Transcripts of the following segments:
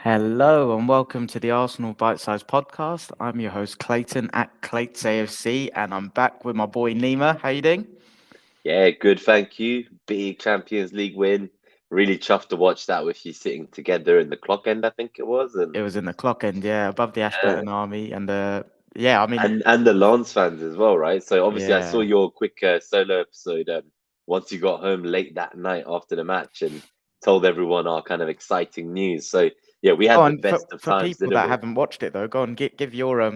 Hello and welcome to the Arsenal BiteSize Podcast. I'm your host Clayton at Clayt's AFC, and I'm back with my boy Nima. How you doing? Yeah, good, thank you. Big Champions League win. Really chuffed to watch that with you sitting together in the clock end, I think it was, and It was in the clock end, yeah, above the yeah, Ashburton Army, and yeah, I mean, and the Lens fans as well, right? So obviously, I saw yeah. your quick solo episode once you got home late that night after the match and told everyone our kind of exciting news. So yeah, we Go had the on best of for times, people didn't that we? haven't watched it though. Go on, give your Yeah,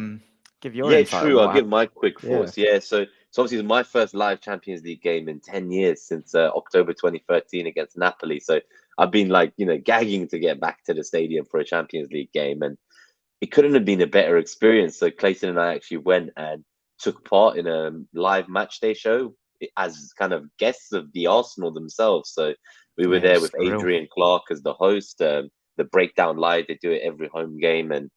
insight on true. I'll what give happened. my quick Yeah, thoughts. Yeah, so obviously it's my first live Champions League game in 10 years since October 2013 against Napoli. So I've been like, gagging to get back to the stadium for a Champions League game, and it couldn't have been a better experience. So Clayton and I actually went and took part in a live match day show as kind of guests of the Arsenal themselves. So we were yeah, it there was with surreal. Adrian Clark as the host. The breakdown live, they do it every home game, and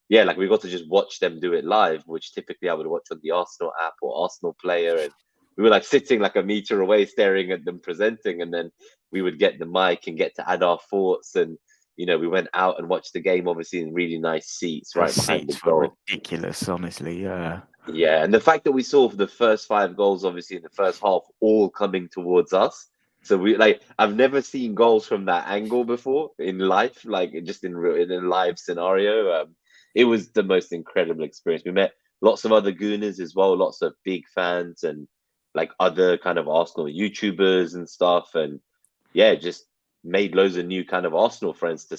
yeah, like we got to just watch them do it live, which typically I would watch on the Arsenal app or Arsenal player. And we were like sitting like a meter away staring at them presenting. And then we would get the mic and get to add our thoughts. And, we went out and watched the game, obviously in really nice seats The right behind the seats were goal. ridiculous, honestly. Yeah, Yeah. And the fact that we saw the first five goals, obviously in the first half, all coming towards us. So I've never seen goals from that angle before in life, like just in a live scenario. It was the most incredible experience. We met lots of other Gooners as well, lots of big fans and like other kind of Arsenal YouTubers and stuff. And yeah, just made loads of new kind of Arsenal friends to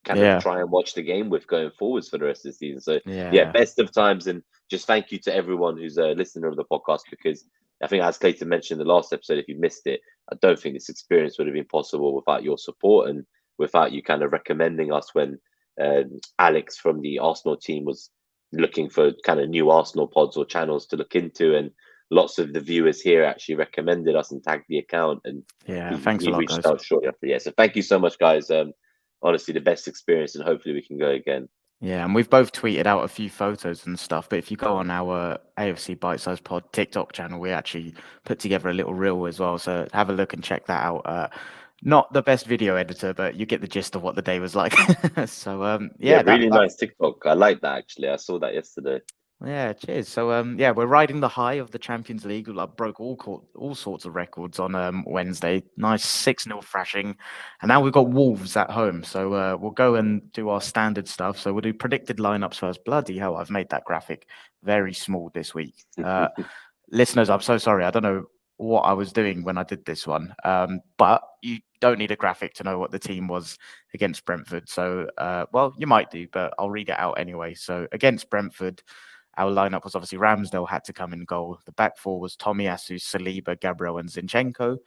kind of yeah, try and watch the game with going forwards for the rest of the season. So yeah, yeah. best of times, and just thank you to everyone who's a listener of the podcast, because I think, as Clayton mentioned in the last episode, if you missed it, I don't think this experience would have been possible without your support and without you kind of recommending us when Alex from the Arsenal team was looking for kind of new Arsenal pods or channels to look into. And lots of the viewers here actually recommended us and tagged the account. And Yeah, he, thanks a he lot, reached guys. out shortly after. Yeah. So thank you so much, guys. Honestly, the best experience, and hopefully we can go again. Yeah, and we've both tweeted out a few photos and stuff. But if you go on our AFC Bite Size Pod TikTok channel, we actually put together a little reel as well. So have a look and check that out. Not the best video editor, but you get the gist of what the day was like. So Yeah, yeah, really nice TikTok. I like that actually. I saw that yesterday. yeah, cheers. So yeah, we're riding the high of the Champions League. We like broke all sorts of records on Wednesday. Nice 6-0 thrashing, and now we've got Wolves at home. So we'll go and do our standard stuff. So we'll do predicted lineups first. Bloody hell, I've made that graphic very small this week. Listeners, I'm so sorry. I don't know what I was doing when I did this one, but you don't need a graphic to know what the team was against Brentford. So well, you might do, but I'll read it out anyway. So against Brentford. Our lineup was obviously Ramsdale had to come in goal. The back four was Tomiyasu, Saliba, Gabriel, and Zinchenko.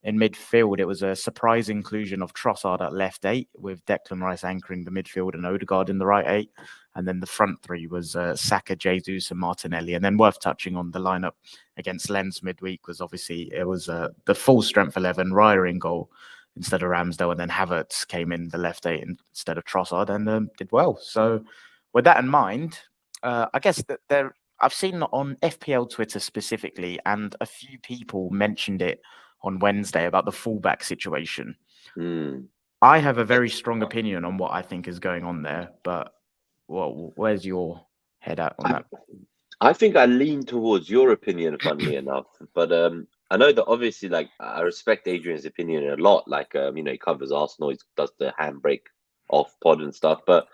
In midfield, it was a surprise inclusion of Trossard at left eight, with Declan Rice anchoring the midfield and Odegaard in the right eight. And then the front three was Saka, Jesus, and Martinelli. And then worth touching on the lineup against Lens midweek was obviously it was the full strength 11, Raya in goal instead of Ramsdale, and then Havertz came in the left eight instead of Trossard and did well. So with that in mind, I guess that I've seen on FPL Twitter specifically, and a few people mentioned it on Wednesday about the fullback situation. Mm. I have a very strong opinion on what I think is going on there, but well, where's your head at on I, that? I think I lean towards your opinion, funnily enough. But I know that obviously, like, I respect Adrian's opinion a lot. Like, he covers Arsenal, he does the handbrake off pod and stuff. But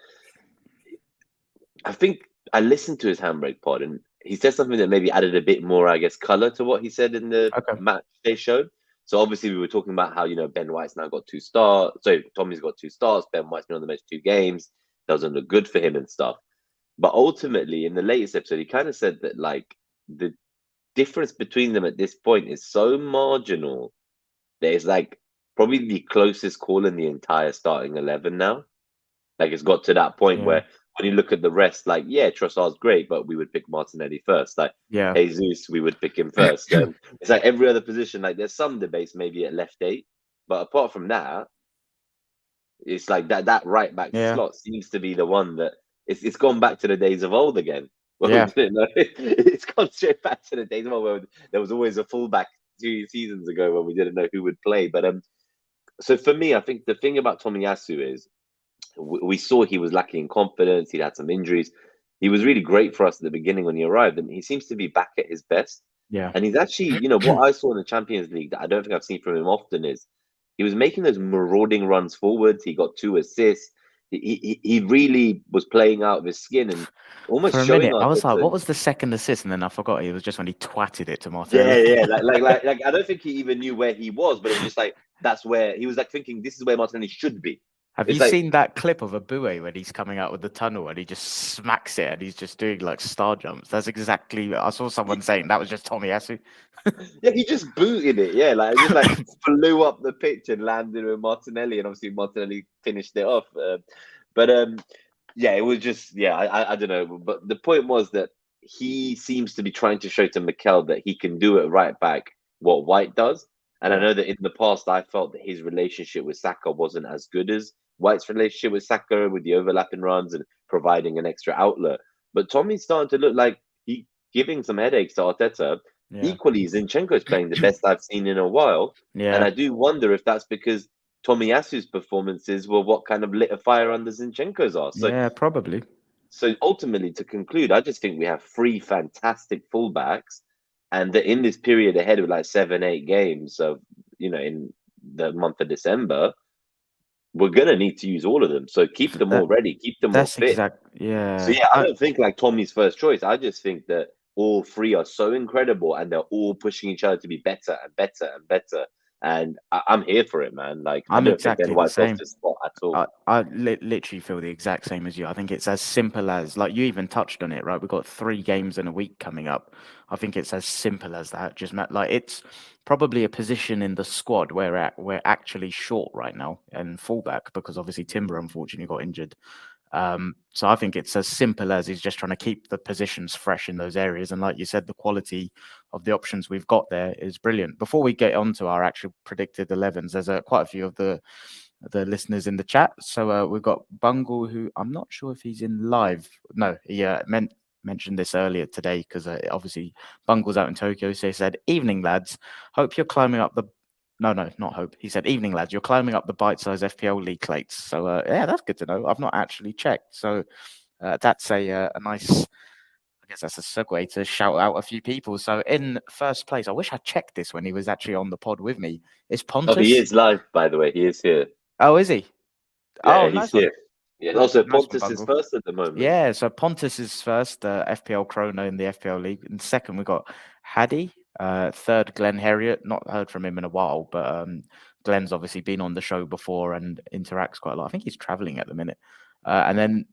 I think I listened to his handbrake pod, and he said something that maybe added a bit more, I guess, color to what he said in the Okay. match they showed. So obviously, we were talking about how Ben White's now got 2 stars. So Tommy's got 2 stars. Ben White's been on the bench 2 games. Doesn't look good for him and stuff. But ultimately, in the latest episode, he kind of said that like the difference between them at this point is so marginal that it's like probably the closest call in the entire starting 11 now. Like it's got to that point Yeah. where when you look at the rest, like yeah, Trossard's great, but we would pick Martinelli first. Like Yeah. Jesus, we would pick him first. It's like every other position. Like there's some debates maybe at left eight, but apart from that, it's like that right back Yeah. slot seems to be the one that it's gone back to the days of old again. Where we Yeah. didn't know it's gone straight back to the days of old where there was always a fullback 2 seasons ago when we didn't know who would play. But so for me, I think the thing about Tomiyasu is we saw he was lacking in confidence. He'd had some injuries. He was really great for us at the beginning when he arrived, and he seems to be back at his best. Yeah. And he's actually, what I saw in the Champions League that I don't think I've seen from him often is he was making those marauding runs forwards. He got 2 assists. He really was playing out of his skin and almost For a showing minute, I was like, Arteta. what was the second assist? And then I forgot it was just when he twatted it to Martinelli. Yeah. Like I don't think he even knew where he was, but it was just like that's where he was like thinking this is where Martinelli should be. Have you seen that clip of Abue when he's coming out with the tunnel and he just smacks it and he's just doing like star jumps? That's exactly. I saw someone saying that was just Tomiyasu. Yeah, he just booted it. Yeah, like it just like flew up the pitch and landed with Martinelli, and obviously Martinelli finished it off. Yeah, it was just I don't know. But the point was that he seems to be trying to show to Mikel that he can do it right back what White does. And I know that in the past I felt that his relationship with Saka wasn't as good as White's relationship with Saka, with the overlapping runs and providing an extra outlet. But Tommy's starting to look like he giving some headaches to Arteta. Yeah. Equally, Zinchenko's playing the best I've seen in a while. Yeah. And I do wonder if that's because Tomiyasu's performances were what kind of lit a fire under Zinchenko's are. So, yeah, probably. So ultimately, to conclude, I just think we have 3 fantastic fullbacks, and that in this period ahead of like 7-8 games of in the month of December, we're gonna need to use all of them. So keep them all ready, keep them all fit. Yeah. So I don't think like Tommy's first choice. I just think that all 3 are so incredible, and they're all pushing each other to be better and better and better. And I'm here for it, man. Like I'm I don't exactly think Ben White's the same. off the spot at all. I literally feel the exact same as you. I think it's as simple as, like you even touched on it, right? We've got 3 games in a week coming up. I think it's as simple as that. Just like it's probably a position in the squad where we're actually short right now, and fullback, because obviously Timber unfortunately got injured. So I think it's as simple as he's just trying to keep the positions fresh in those areas. And like you said, the quality of the options we've got there is brilliant. Before we get on to our actual predicted 11s, there's quite a few of the listeners in the chat. So we've got Bungle, who I'm not sure if he's in live. No, he mentioned this earlier today because obviously Bungle's out in Tokyo. So he said, "Evening, lads. Hope you're climbing up the..." No, not hope. He said, "Evening, lads. You're climbing up the bite-size FPL league clates." So yeah, that's good to know. I've not actually checked. So that's a nice... I guess that's a segue to shout out a few people. So in first place, I wish I checked this when he was actually on the pod with me. Is Pontus? Oh, he is live, by the way. He is here. Oh, is he? Yeah, he's here. Yeah. Also, Pontus is first at the moment. Yeah, so Pontus is first, FPL Chrono in the FPL League. And second, we got Haddy. Third, Glenn Herriot. Not heard from him in a while, but Glenn's obviously been on the show before and interacts quite a lot. I think he's traveling at the minute. And then,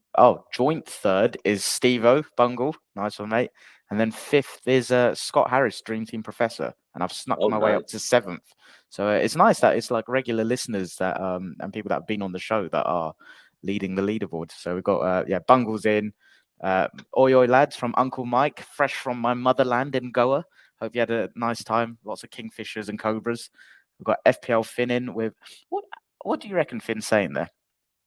joint third is Steve-O Bungle. Nice one, mate. And then fifth is Scott Harris, Dream Team Professor. And I've snuck my way up to seventh. So it's nice that it's like regular listeners that and people that have been on the show that are leading the leaderboard. So we've got, Bungle's in. Oi, lads, from Uncle Mike, fresh from my motherland in Goa. Hope you had a nice time. Lots of kingfishers and cobras. We've got FPL Finn in with... What do you reckon Finn's saying there?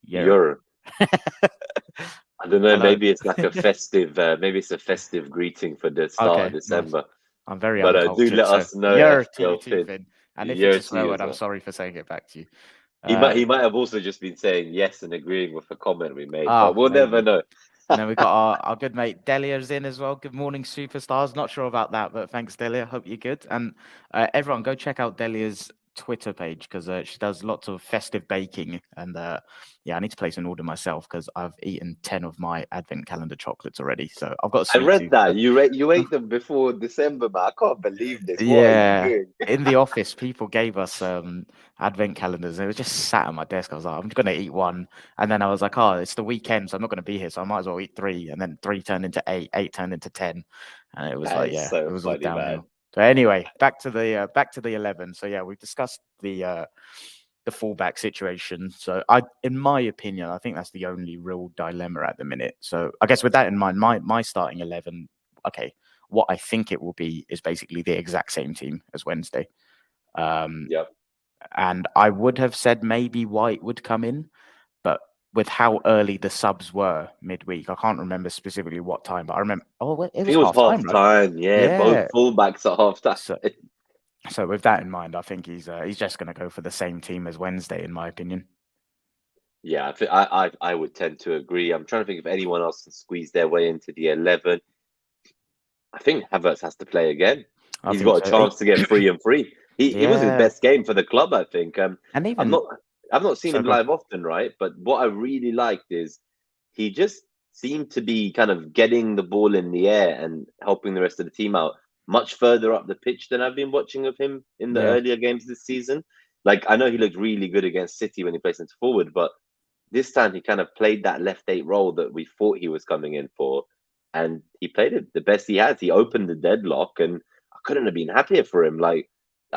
You're... I don't know. Hello. Maybe it's like a festive. Maybe it's a festive greeting for the start of December. Nice. I'm very uncultured. But do let us know. You're Finn. And if it's a swear word, I'm sorry for saying it back to you. He might have also just been saying yes and agreeing with a comment we made, but we'll never know. And then we've got our good mate Delia's in as well. Good morning, superstars. Not sure about that, but thanks, Delia. Hope you're good. And everyone, go check out Delia's Twitter page because she does lots of festive baking. And I need to place an order myself because I've eaten 10 of my advent calendar chocolates already. So I've got. I read that you ate them before December, man. I can't believe this. Yeah, in the office, people gave us advent calendars. They were just sat on my desk. I was like, I'm just going to eat one, and then I was like, it's the weekend, so I'm not going to be here, so I might as well eat 3. And then 3 turned into 8, 8 turned into 10, and it was it was all downhill. Man. So anyway, back to the 11. So yeah, we've discussed the fullback situation. So in my opinion, I think that's the only real dilemma at the minute. So I guess with that in mind, my starting 11, okay, what I think it will be is basically the exact same team as Wednesday. And I would have said maybe White would come in, but with how early the subs were midweek, I can't remember specifically what time, but I remember. It was half time. Right? Yeah, both fullbacks at half time. So with that in mind, I think he's just going to go for the same team as Wednesday, in my opinion. Yeah, I would tend to agree. I'm trying to think if anyone else can squeeze their way into the 11. I think Havertz has to play again. I He's think got a so. chance to get free and free. He was his Yeah, best game for the club, I think. and I've even not I've not seen so. him Go on. live often, right? But what I really liked is he just seemed to be kind of getting the ball in the air and helping the rest of the team out much further up the pitch than I've been watching of him in the Yeah, earlier games this season. Like I know he looked really good against City when he plays into forward, but this time he kind of played that left eight role that we thought he was coming in for, and he played it the best he has. He opened the deadlock, and I couldn't have been happier for him. Like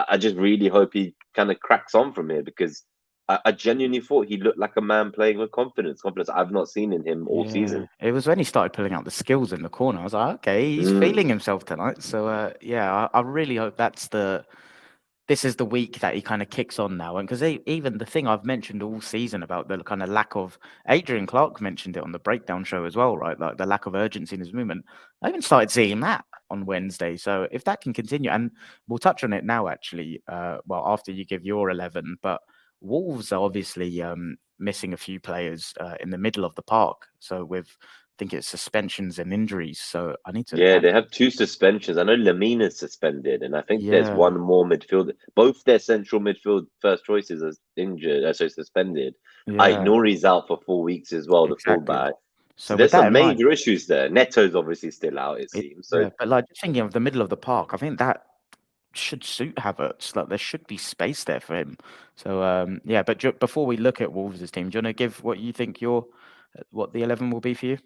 I just really hope he kind of cracks on from here because I genuinely thought he looked like a man playing with confidence. Confidence I've not seen in him all yeah. season. It was when he started pulling out the skills in the corner. I was like, okay, he's Mm. feeling himself tonight. So yeah, I really hope this is the week that he kind of kicks on now. And because even the thing I've mentioned all season about the kind of lack of, Adrian Clark mentioned it on the breakdown show as well, right? Like the lack of urgency in his movement. I even started seeing that on Wednesday. So if that can continue, and we'll touch on it now, actually, well, after you give your 11, but Wolves are obviously missing a few players in the middle of the park. So I think it's suspensions and injuries. So I need to, Yeah, they have two suspensions. I know Lamina's suspended, and I think there's yeah, one more midfield. Both their central midfield first choices are injured, so suspended. yeah, Nouri's out for 4 weeks as well, the exactly. fullback. So So with there's that some in mind, major issues there. Neto's obviously still out, it seems. So yeah, but like just thinking of the middle of the park, I think that should suit Havertz. Like there should be space there for him. So yeah, but before we look at Wolves' team, do you want to give what you think what the 11 will be for you?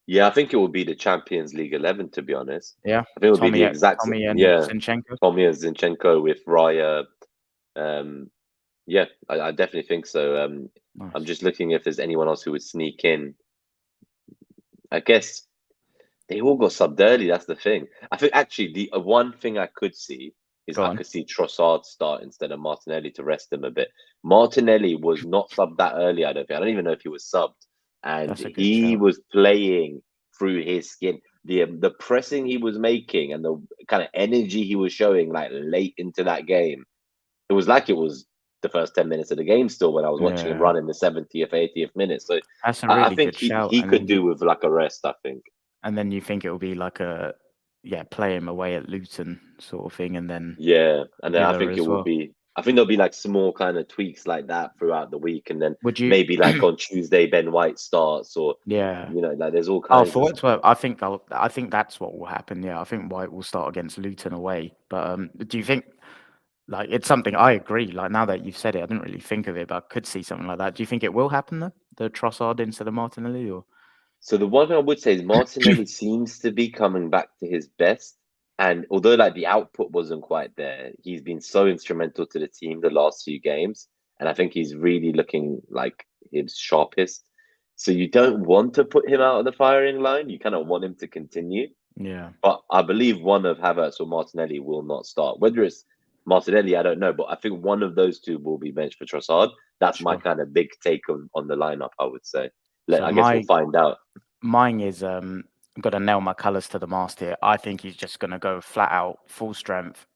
yeah, I think it will be the Champions League 11, to be honest. Yeah, I think it will be the exact Tommy and yeah, Zinchenko. Tommy and Zinchenko with Raya. Um, yeah, I definitely think so. I'm Nice. just looking if there's anyone else who would sneak in. I guess they all got subbed early. That's the thing. I think actually the one thing I could see is Go I on. could see Trossard start instead of Martinelli to rest him a bit. Martinelli was not subbed that early. I don't think. I don't even know if he was subbed, and That's a good he shout. was playing through his skin. The pressing he was making and the kind of energy he was showing like late into that game. It was like it was the first 10 minutes of the game still when I was watching him Yeah, run in the 70th, 80th minute. So that's a I really think good he shout. he could do with like a rest. I think. And then you think it will be like a play him away at Luton sort of thing, and then Yeah, and then I Villa think it as will well. be. I think there'll be like small kind of tweaks like that throughout the week, and then Would you? maybe like on Tuesday Ben White starts, or Yeah. like there's all Oh, kinds for of. what it's worth, I think that's what will happen. Yeah, I think White will start against Luton away. But do you think like it's something I agree? Like now that you've said it, I didn't really think of it, but I could see something like that. Do you think it will happen though? The Trossard instead of Martinelli, or So the one thing I would say is Martinelli seems to be coming back to his best, and although like the output wasn't quite there, he's been so instrumental to the team the last few games, and I think he's really looking like his sharpest. So you don't want to put him out of the firing line. You kind of want him to continue. yeah, But I believe one of Havertz or Martinelli will not start. Whether it's Martinelli, I don't know, but I think one of those two will be benched for Trossard. That's my sure. kind of big take on the lineup, I would say. So I guess we'll find out. mine is got to nail my colours to the mast here. I think he's just going to go flat out, full strength.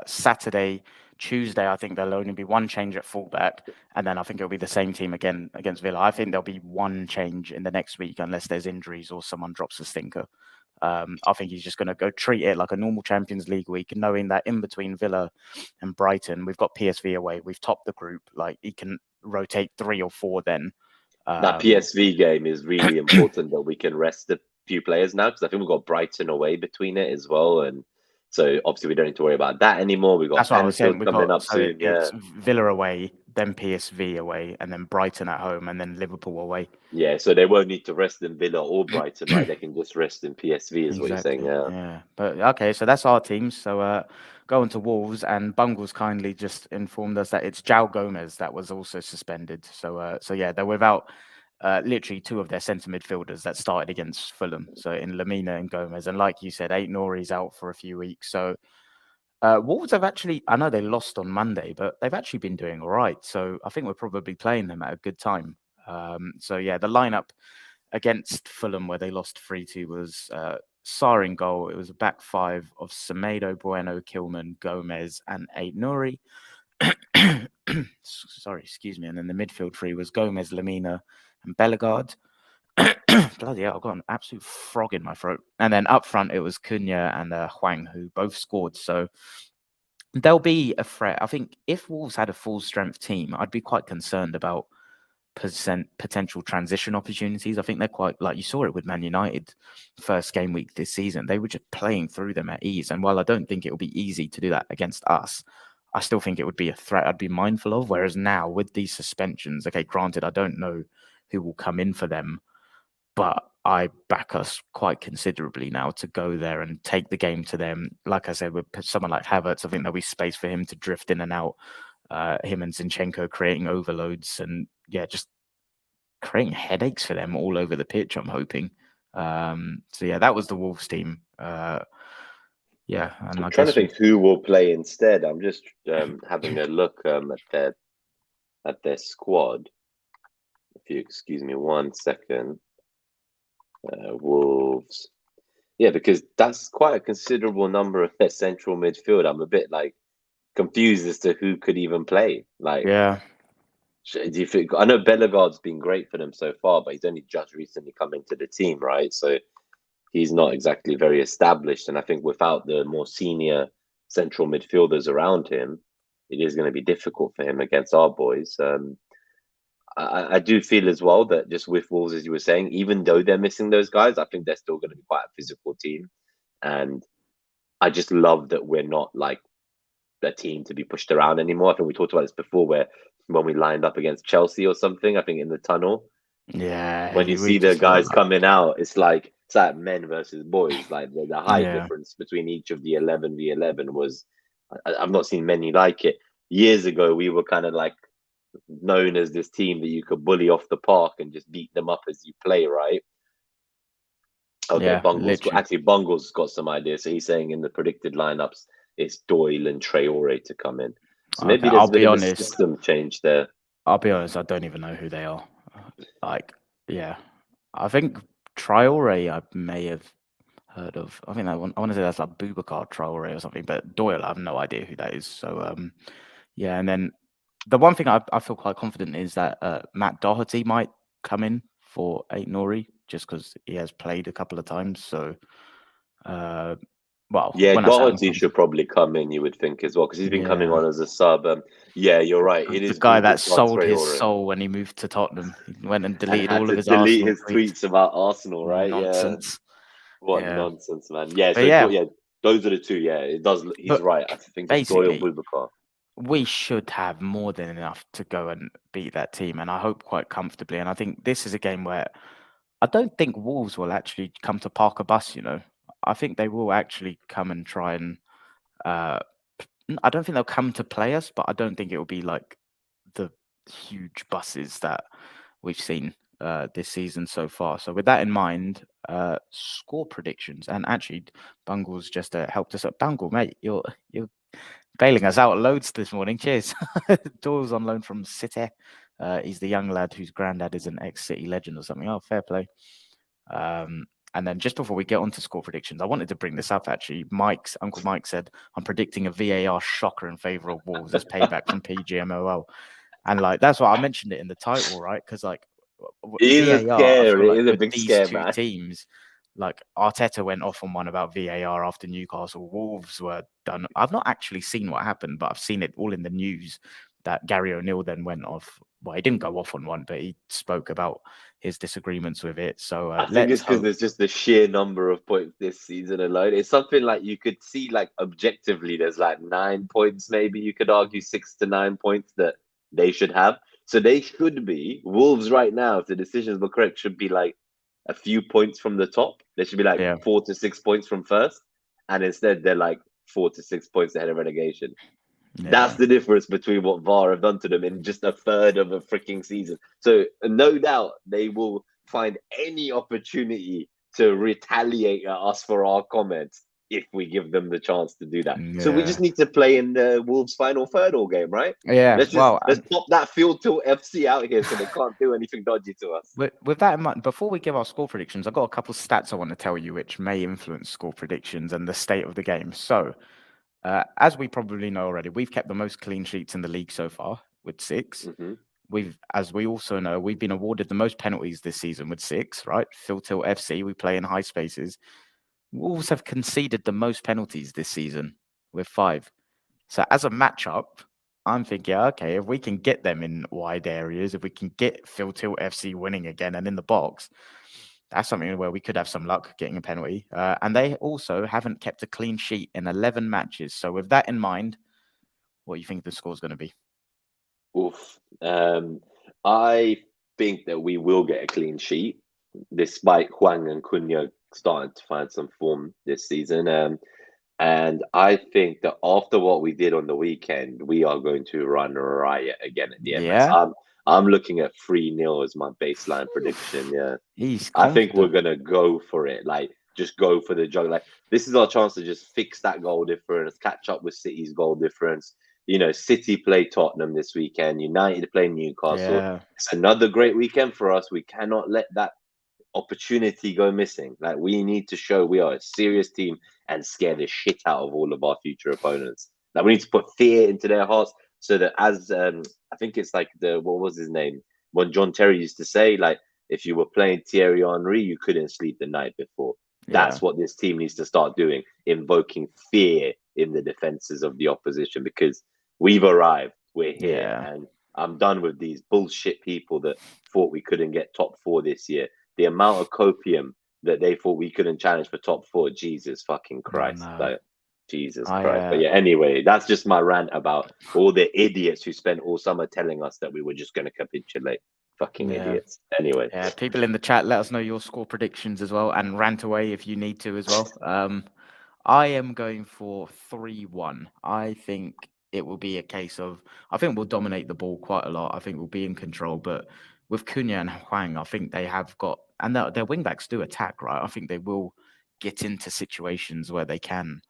Saturday, Tuesday, I think there'll only be one change at fullback, and then I think it'll be the same team again against Villa. I think there'll be one change in the next week unless there's injuries or someone drops a stinker. I think he's just going to go treat it like a normal Champions League week, knowing that in between Villa and Brighton, we've got PSV away, we've topped the group. Like he can rotate 3 or 4 then. That PSV game is really important that we can rest a few players now because I think we've got Brighton away between it as well. And so obviously we don't need to worry about that anymore. We've got That's what I was saying. Anfield We've coming got up soon. Yeah. it's Villa away, then PSV away, and then Brighton at home, and then Liverpool away. Yeah. So they won't need to rest in Villa or Brighton, right? They can just rest in PSV, is what you're saying. Exactly. Yeah. Yeah. But okay, so that's our teams. So going to Wolves, and Bungles kindly just informed us that it's João Gomez that was also suspended. So yeah, they're without literally 2 of their centre midfielders that started against Fulham. So in Lamina and Gomez, and like you said, Nouri's out for a few weeks. So Wolves have actually, I know they lost on Monday, but they've actually been doing all right. So I think we're probably playing them at a good time. So yeah, the lineup against Fulham, where they lost 3-2, was Sarr in goal. It was a back 5 of Semedo, Bueno, Kilman, Gomez, and Nouri. Sorry, excuse me. And then the midfield three was Gomez, Lamina, and Bellegarde. Bloody hell, I've got an absolute frog in my throat. And then up front, it was Cunha and Huang, who both scored. So there'll be a threat. I think if Wolves had a full strength team, I'd be quite concerned about potential transition opportunities. I think they're quite, like you saw it with Man United first game week this season. They were just playing through them at ease. And while I don't think it will be easy to do that against us, I still think it would be a threat I'd be mindful of. Whereas now with these suspensions, okay, granted, I don't know who will come in for them, but I back us quite considerably now to go there and take the game to them. Like I said, with someone like Havertz, I think there'll be space for him to drift in and out. Him and Zinchenko creating overloads and just creating headaches for them all over the pitch, I'm hoping. So that was the Wolves team. And I'm trying to think who will play instead. I'm just having a look at their squad. If you excuse me 1 second. Wolves. Yeah, because that's quite a considerable number of their central midfield. I'm a bit confused as to who could even play. Do you think? I know Bellegarde's been great for them so far, but he's only just recently come into the team, right? So he's not exactly very established. And I think without the more senior central midfielders around him, it is going to be difficult for him against our boys. I do feel as well that just with Wolves, as you were saying, even though they're missing those guys, I think they're still going to be quite a physical team. And I just love that we're not a team to be pushed around anymore. I think we talked about this before, where when we lined up against Chelsea or something, I think in the tunnel, when you see the guys coming out, it's like men versus boys. Like the height difference between each of the 11 v 11 was, I've not seen many like it. Years ago, we were kind of known as this team that you could bully off the park and just beat them up as you play, right? Okay, Bungle's got some ideas. So he's saying in the predicted lineups, it's Doyle and Traore to come in. So maybe there's a bit of a system change there. I'll be honest, I don't even know who they are. I think Traore I may have heard of. I think I want to say that's like Boubacar Traore or something, but Doyle, I have no idea who that is. So and then the one thing I feel quite confident is that Matt Doherty might come in for Aït-Nouri just because he has played a couple of times. So, Doherty should probably come in, you would think, as well, because he's been coming on as a sub. You're right. It is the guy that sold his soul when he moved to Tottenham. He went and deleted all of his tweets about Arsenal, right? Nonsense. What nonsense, man. Those are the two. Yeah, it does. He's right. I think it's Doyle Boubacar. We should have more than enough to go and beat that team, and I hope quite comfortably. And I think this is a game where I don't think Wolves will actually come to park a bus, I think they will actually come and try and I don't think they'll come to play us, but I don't think it will be like the huge buses that we've seen this season so far. So with that in mind, score predictions. And actually, Bungle's just helped us out. Bungle, mate, you're bailing us out loads this morning. Cheers. Doyle's on loan from City. He's the young lad whose granddad is an ex-City legend or something. Oh, fair play. And then just before we get on to score predictions, I wanted to bring this up, actually. Uncle Mike said, I'm predicting a VAR shocker in favour of Wolves as payback from PGMOL. And that's why I mentioned it in the title, right? Because it is a big scare, man. Teams, Arteta went off on one about VAR after Newcastle. Wolves were done. I've not actually seen what happened, but I've seen it all in the news that Gary O'Neill then went off. Well, he didn't go off on one, but he spoke about his disagreements with it. So I think it's because there's just the sheer number of points this season alone. It's something you could see objectively. There's 9 points, maybe you could argue 6 to 9 points that they should have. So they should be Wolves right now. If the decisions were correct, should be a few points from the top. They should be 4 to 6 points from first, and instead they're 4 to 6 points ahead of relegation. Yeah. That's the difference between what VAR have done to them in just a third of a freaking season. So no doubt they will find any opportunity to retaliate at us for our comments if we give them the chance to do that. Yeah. So we just need to play in the Wolves final third all game, right? Yeah. Let's pop that Field Tilt FC out here so they can't do anything dodgy to us. With that in mind, before we give our score predictions, I've got a couple of stats I want to tell you which may influence score predictions and the state of the game. So As we probably know already, we've kept the most clean sheets in the league so far with 6. Hmm. As we also know, we've been awarded the most penalties this season with 6, right? Phil Tilt FC, we play in high spaces. Wolves have conceded the most penalties this season with 5. So as a matchup, I'm thinking, okay, if we can get them in wide areas, if we can get Phil Tilt FC winning again and in the box, that's something where we could have some luck getting a penalty. And they also haven't kept a clean sheet in 11 matches. So with that in mind, what do you think the score's going to be? Oof. I think that we will get a clean sheet, despite Huang and Cunha starting to find some form this season. And I think that after what we did on the weekend, we are going to run a riot again at the Emirates. Yeah, I'm looking at 3-0 as my baseline prediction. Yeah. he's I think we're confident. gonna go for it. Like, just go for the jug. Like, this is our chance to just fix that goal difference, catch up with City's goal difference. City play Tottenham this weekend. United play Newcastle. Yeah, It's another great weekend for us. We cannot let that opportunity go missing. Like, we need to show we are a serious team and scare the shit out of all of our future opponents. Like, we need to put fear into their hearts so that, as I think it's like what was his name? When John Terry used to say, like, if you were playing Thierry Henry, you couldn't sleep the night before. yeah, That's what this team needs to start doing, invoking fear in the defenses of the opposition, because we've arrived, we're here, yeah. and I'm done with these bullshit people that thought we couldn't get top 4 this year. The amount of copium that they thought we couldn't challenge for top 4, Jesus fucking I Christ. know. Like, Jesus I Christ. But yeah, anyway, that's just my rant about all the idiots who spent all summer telling us that we were just going to capitulate. Fucking Yeah. idiots. Anyway. Yeah, people in the chat, let us know your score predictions as well, and rant away if you need to as well. I am going for 3-1. I think it will be a case of, I think we'll dominate the ball quite a lot. I think we'll be in control, but with Cunha and Huang, I think they have got, and their wing backs do attack, right? I think they will get into situations where they can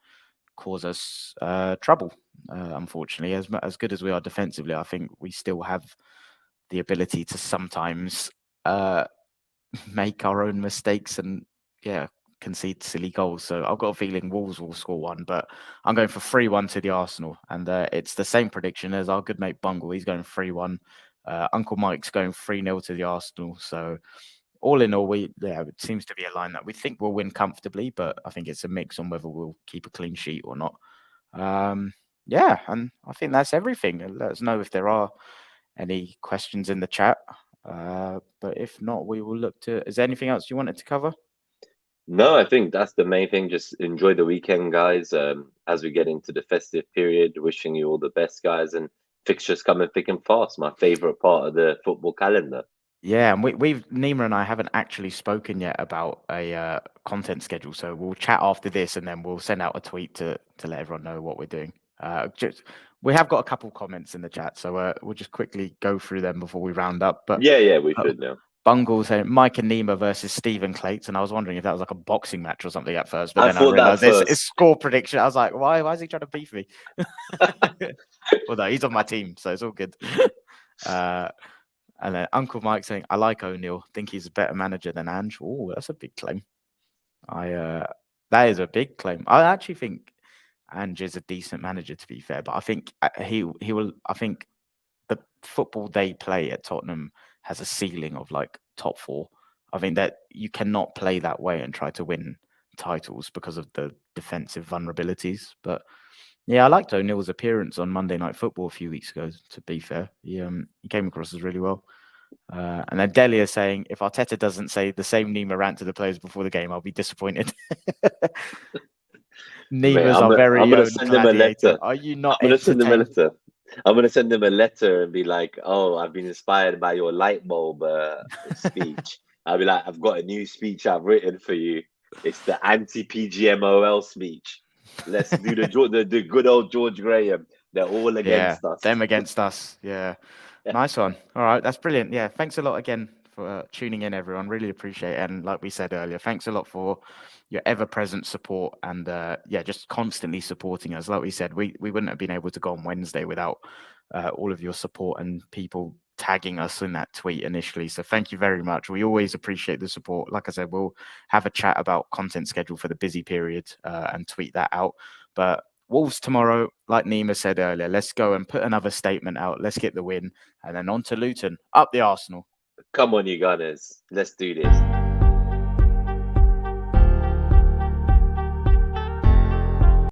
cause us trouble. Unfortunately, as good as we are defensively, I think we still have the ability to sometimes make our own mistakes and concede silly goals. So I've got a feeling Wolves will score 1, but I'm going for 3-1 to the Arsenal, and it's the same prediction as our good mate Bungle. He's going 3-1. Uncle Mike's going 3-0 to the Arsenal. So all in all, it seems to be a line that we think we'll win comfortably, but I think it's a mix on whether we'll keep a clean sheet or not. And I think that's everything. Let us know if there are any questions in the chat. But if not, we will look to. Is there anything else you wanted to cover? No, I think that's the main thing. Just enjoy the weekend, guys. As we get into the festive period, wishing you all the best, guys. And fixtures coming thick and fast. My favorite part of the football calendar. Yeah, and we've Nima and I haven't actually spoken yet about a content schedule, so we'll chat after this, and then we'll send out a tweet to let everyone know what we're doing. We have got a couple comments in the chat, so we'll just quickly go through them before we round up. But Yeah, we should now. Bungle saying Mike and Nima versus Stephen Clayton. I was wondering if that was like a boxing match or something at first, but then I realized it's score prediction. I was like, why is he trying to beef me? Well, no, he's on my team, so it's all good. And then Uncle Mike saying, I like O'Neill. Think he's a better manager than Ange. Oh, that's a big claim. That is a big claim. I actually think Ange is a decent manager, to be fair, but I think he will. I think the football they play at Tottenham has a ceiling of like top 4. I think that you cannot play that way and try to win titles because of the defensive vulnerabilities. But yeah, I liked O'Neill's appearance on Monday Night Football a few weeks ago, to be fair. He came across as really well. And then Delia saying, if Arteta doesn't say the same Nima rant to the players before the game, I'll be disappointed. Nima's our very own gladiator. Are you not I'm going to send him a entertained? letter. I'm going to send him a letter and be like, oh, I've been inspired by your light bulb speech. I'll be like, I've got a new speech I've written for you. It's the anti-PGMOL speech. Let's do the good old George Graham. They're all against us. Them against us. Yeah. Nice one. All right. That's brilliant. Yeah. Thanks a lot again for tuning in, everyone. Really appreciate it. And like we said earlier, thanks a lot for your ever-present support and just constantly supporting us. Like we said, we wouldn't have been able to go on Wednesday without all of your support and people tagging us in that tweet initially. So thank you very much. We always appreciate the support. Like I said, we'll have a chat about content schedule for the busy period and tweet that out. But Wolves tomorrow, like Nima said earlier, let's go and put another statement out. Let's get the win. And then on to Luton. Up the Arsenal. Come on, you Gunners. Let's do this.